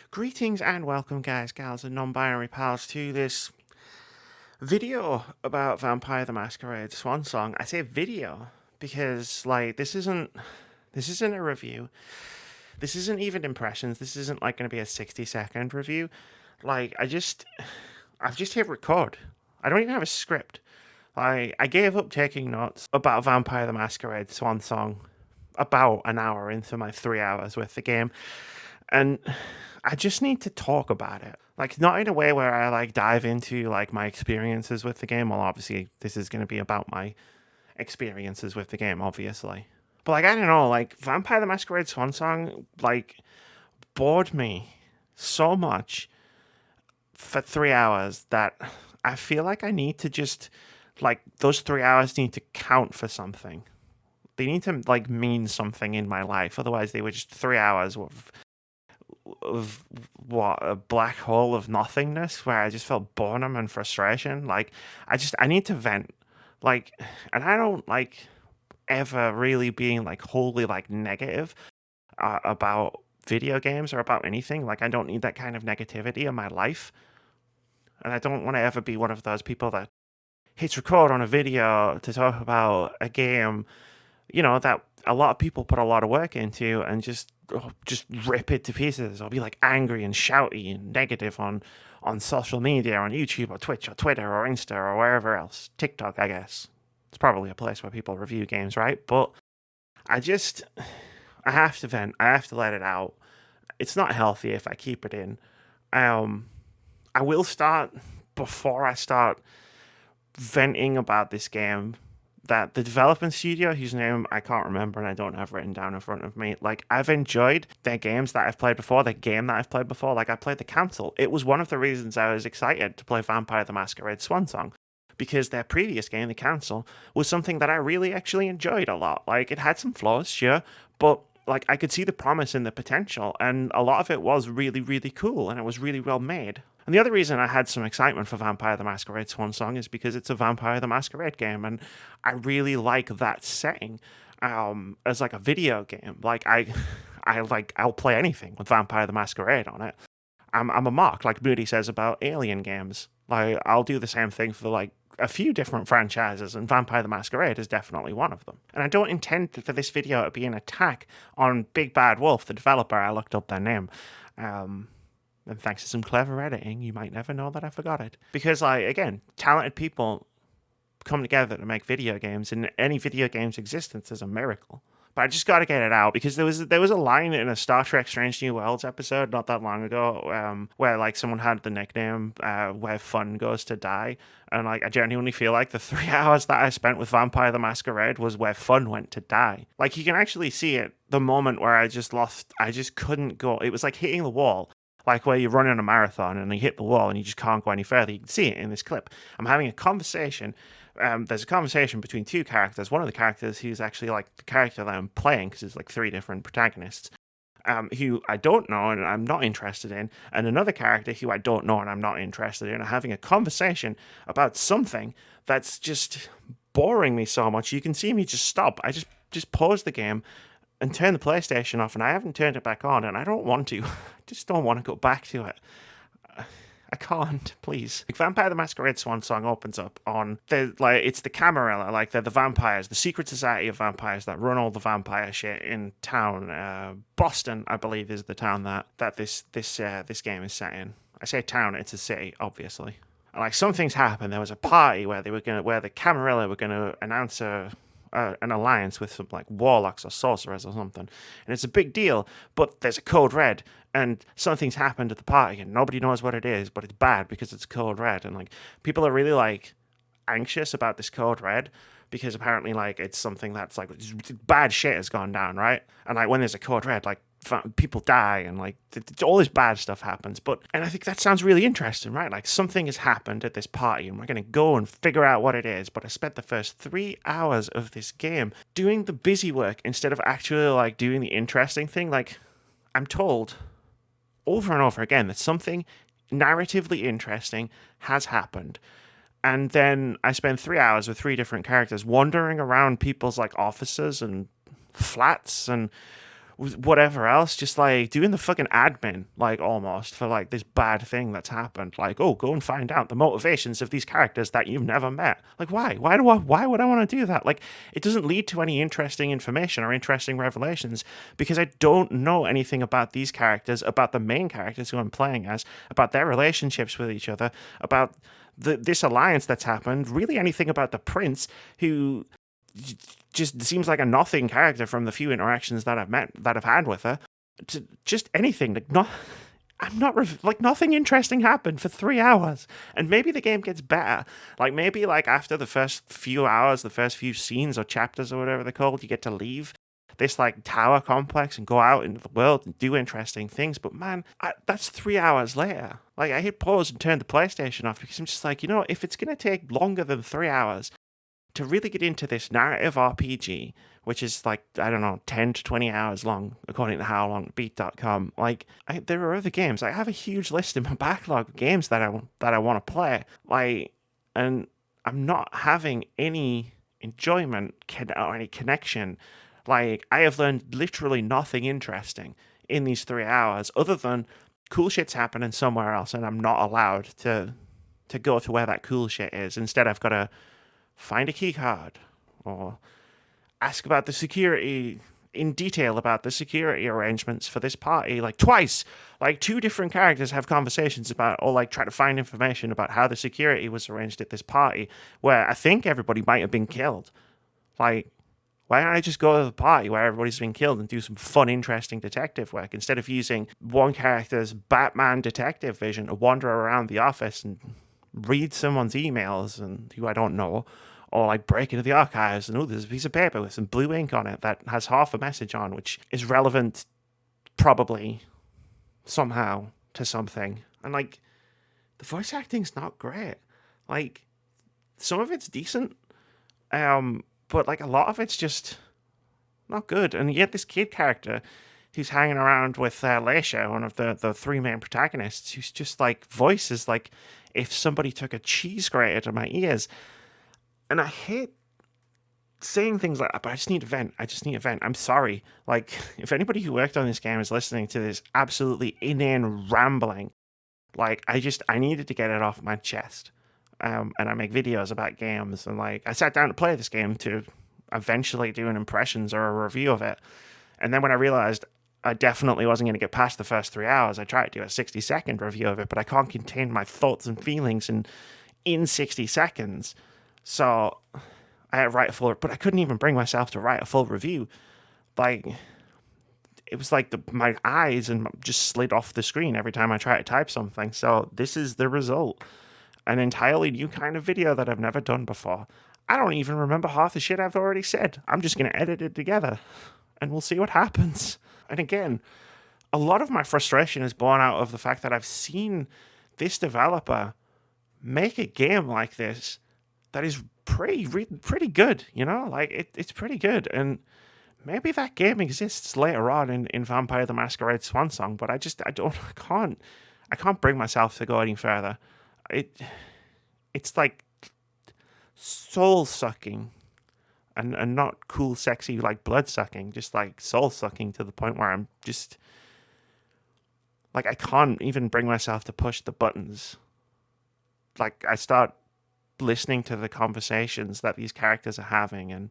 Greetings and welcome, guys, gals, and non-binary pals, to this video about Vampire the Masquerade Swansong. I say video because, this isn't a review. This isn't even impressions. This isn't like going to be a 60-second review. I've just hit record. I don't even have a script. I gave up taking notes about Vampire the Masquerade Swansong about an hour into my 3 hours with the game, and I just need to talk about it. Not in a way where I dive into my experiences with the game. Well, obviously this is going to be about my experiences with the game, obviously. But I don't know, Vampire the Masquerade Swansong bored me so much for 3 hours that I feel like I need to just those 3 hours need to count for something. They need to mean something in my life. Otherwise they were just 3 hours of what, a black hole of nothingness where I just felt boredom and frustration. I need to vent. And I don't ever really being wholly negative about video games or about anything. I don't need that kind of negativity in my life. And I don't want to ever be one of those people that hits record on a video to talk about a game, that a lot of people put a lot of work into, and just rip it to pieces, or be angry and shouty and negative on social media, on YouTube or Twitch or Twitter or Insta or wherever else. TikTok, I guess. It's probably a place where people review games, right? But I have to vent. I have to let it out. It's not healthy if I keep it in. I will start, before I start venting about this game, that the development studio, whose name I can't remember and I don't have written down in front of me, I've enjoyed their games that I've played before, the game that I've played before. I played The Council. It was one of the reasons I was excited to play Vampire the Masquerade Swansong, because their previous game, The Council, was something that I really actually enjoyed a lot. It had some flaws, sure, but I could see the promise and the potential, and a lot of it was really, really cool, and it was really well made. And the other reason I had some excitement for Vampire the Masquerade Swansong is because it's a Vampire the Masquerade game, and I really like that setting as a video game. I'll play anything with Vampire the Masquerade on it. I'm a mark, like Moody says about Alien games. I'll do the same thing for a few different franchises, and Vampire the Masquerade is definitely one of them. And I don't intend for this video to be an attack on Big Bad Wolf, the developer. I looked up their name. And thanks to some clever editing, you might never know that I forgot it. Because, again, talented people come together to make video games, and any video game's existence is a miracle. But I just got to get it out, because there was a line in a Star Trek Strange New Worlds episode not that long ago where someone had the nickname where fun goes to die, and I genuinely feel like the 3 hours that I spent with Vampire the Masquerade was where fun went to die. You can actually see it, the moment where I just couldn't go. It was like hitting the wall. Where you're running a marathon and you hit the wall and you just can't go any further. You can see it in this clip. I'm having a conversation. There's a conversation between two characters. One of the characters who's actually the character that I'm playing, because there's 3 different protagonists, who I don't know and I'm not interested in, and another character who I don't know and I'm not interested in, are having a conversation about something that's just boring me so much. You can see me just stop. I just pause the game and turn the PlayStation off, and I haven't turned it back on, and I don't want to. I just don't want to go back to it. I can't, please. Vampire the Masquerade Swansong opens up on it's the Camarilla, they're the vampires, the secret society of vampires that run all the vampire shit in town. Boston, I believe, is the town that this game is set in. I say town, it's a city, obviously. And some things happened. There was a party where the Camarilla were gonna announce an alliance with some warlocks or sorcerers or something, and it's a big deal, but there's a code red, and something's happened at the party and nobody knows what it is, but it's bad because it's code red, and people are really anxious about this code red, because apparently it's something that's bad shit has gone down, right? And when there's a code red, people die, and all this bad stuff happens. And I think that sounds really interesting, right? Something has happened at this party and we're going to go and figure out what it is. But I spent the first 3 hours of this game doing the busy work instead of actually doing the interesting thing. I'm told over and over again that something narratively interesting has happened, and then I spend 3 hours with 3 different characters wandering around people's offices and flats and with whatever else, just like doing the fucking admin, like almost for like this bad thing that's happened. Like, oh, go and find out the motivations of these characters that you've never met. Like, why? Why would I want to do that? Like, it doesn't lead to any interesting information or interesting revelations because I don't know anything about these characters, about the main characters who I'm playing as, about their relationships with each other, about this alliance that's happened, really anything about the prince, who just seems like a nothing character from the few interactions that I've had with her. To just anything, like not. I'm not like nothing interesting happened for 3 hours, and maybe the game gets better. Like maybe like after the first few hours, the first few scenes or chapters or whatever they're called, you get to leave this like tower complex and go out into the world and do interesting things. But man, that's 3 hours later. Like I hit pause and turned the PlayStation off because I'm just like, if it's gonna take longer than 3 hours to really get into this narrative RPG, which is like, I don't know, 10 to 20 hours long, according to howlongbeat.com. Like, there are other games. I have a huge list in my backlog of games that I want to play. Like, and I'm not having any enjoyment or any connection. Like, I have learned literally nothing interesting in these 3 hours other than cool shit's happening somewhere else, and I'm not allowed to go to where that cool shit is. Instead, I've got to find a key card or ask about the security in detail about the security arrangements for this party like twice. Like 2 different characters have conversations about, or like try to find information about how the security was arranged at this party where I think everybody might have been killed. Like, why don't I just go to the party where everybody's been killed and do some fun, interesting detective work instead of using one character's Batman detective vision to wander around the office and read someone's emails and who I don't know, or like break into the archives and there's a piece of paper with some blue ink on it that has half a message on, which is relevant probably somehow to something. And like the voice acting's not great. Like some of it's decent, but like a lot of it's just not good. And yet this kid character who's hanging around with Leisha, one of the 3 main protagonists, who's just like voices like if somebody took a cheese grater to my ears. And I hate saying things like that, but I just need to vent. I'm sorry. Like, if anybody who worked on this game is listening to this absolutely inane rambling, like, I needed to get it off my chest. And I make videos about games, and like, I sat down to play this game to eventually do an impressions or a review of it. And then when I realized I definitely wasn't going to get past the first 3 hours, I tried to do a 60-second review of it, but I can't contain my thoughts and feelings in 60 seconds. So I had to write a full, but I couldn't even bring myself to write a full review. Like, it was like my eyes and just slid off the screen every time I tried to type something. So this is the result. An entirely new kind of video that I've never done before. I don't even remember half the shit I've already said. I'm just going to edit it together and we'll see what happens. And again, a lot of my frustration is born out of the fact that I've seen this developer make a game like this that is pretty good, like it's pretty good. And maybe that game exists later on in Vampire the Masquerade Swansong, but I can't bring myself to go any further. It's like soul sucking and not cool, sexy, like blood sucking, just like soul sucking to the point where I'm just like, I can't even bring myself to push the buttons. Like I start listening to the conversations that these characters are having and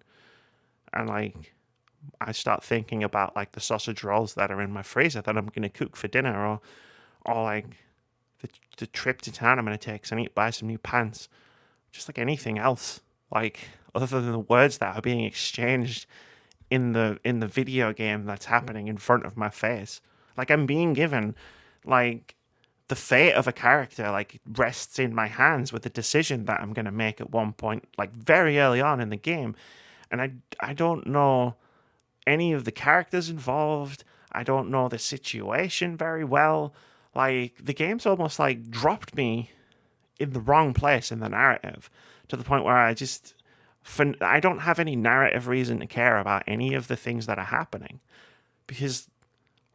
like I start thinking about like the sausage rolls that are in my freezer that I'm gonna cook for dinner, or like the trip to town I'm gonna take, so I need to buy some new pants. Just like anything else, like other than the words that are being exchanged in the video game that's happening in front of my face. Like I'm being given like the fate of a character like rests in my hands with the decision that I'm going to make at one point, like very early on in the game. And I don't know any of the characters involved. I don't know the situation very well. Like the game's almost like dropped me in the wrong place in the narrative to the point where I don't have any narrative reason to care about any of the things that are happening, because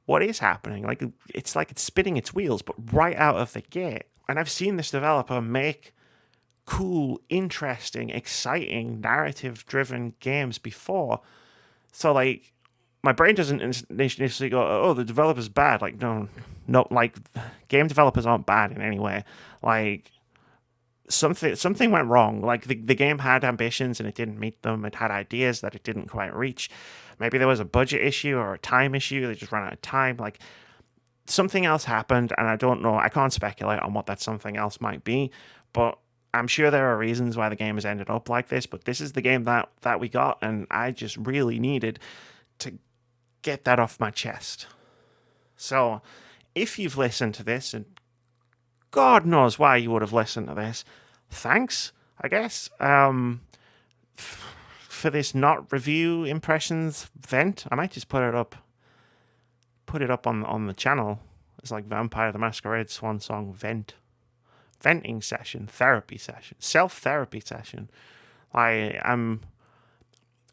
what is happening, like it's spinning its wheels, but right out of the gate. And I've seen this developer make cool, interesting, exciting, narrative-driven games before. So like, my brain doesn't initially go, oh, the developer's bad. Like, no, like, game developers aren't bad in any way. Like, something went wrong. Like, the game had ambitions and it didn't meet them. It had ideas that it didn't quite reach. Maybe there was a budget issue or a time issue. They just ran out of time. Like, something else happened, and I don't know. I can't speculate on what that something else might be, but I'm sure there are reasons why the game has ended up like this. But this is the game that we got, and I just really needed to get that off my chest. So, if you've listened to this, and God knows why you would have listened to this, thanks, I guess, for this not review impressions vent. I might just put it up on the channel. It's like Vampire the Masquerade Swansong venting session, therapy session, self-therapy session. I'm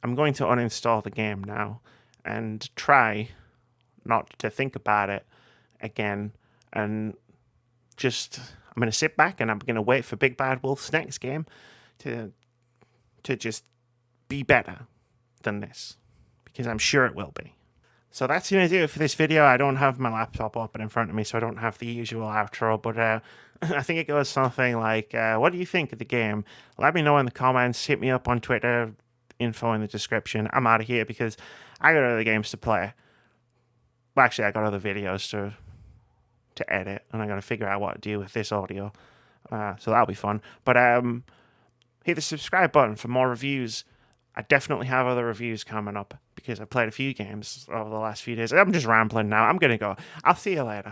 going to uninstall the game now and try not to think about it again, and just I'm going to sit back and I'm going to wait for Big Bad Wolf's next game to just be better than this, because I'm sure it will be. So that's going to do it for this video. I don't have my laptop open in front of me, so I don't have the usual outro, but I think it goes something like, what do you think of the game? Let me know in the comments. Hit me up on Twitter. Info in the description. I'm out of here because I got other games to play. Well, actually, I got other videos to edit, and I got to figure out what to do with this audio. So that'll be fun. But hit the subscribe button for more reviews. I definitely have other reviews coming up because I played a few games over the last few days. I'm just rambling now. I'm going to go. I'll see you later.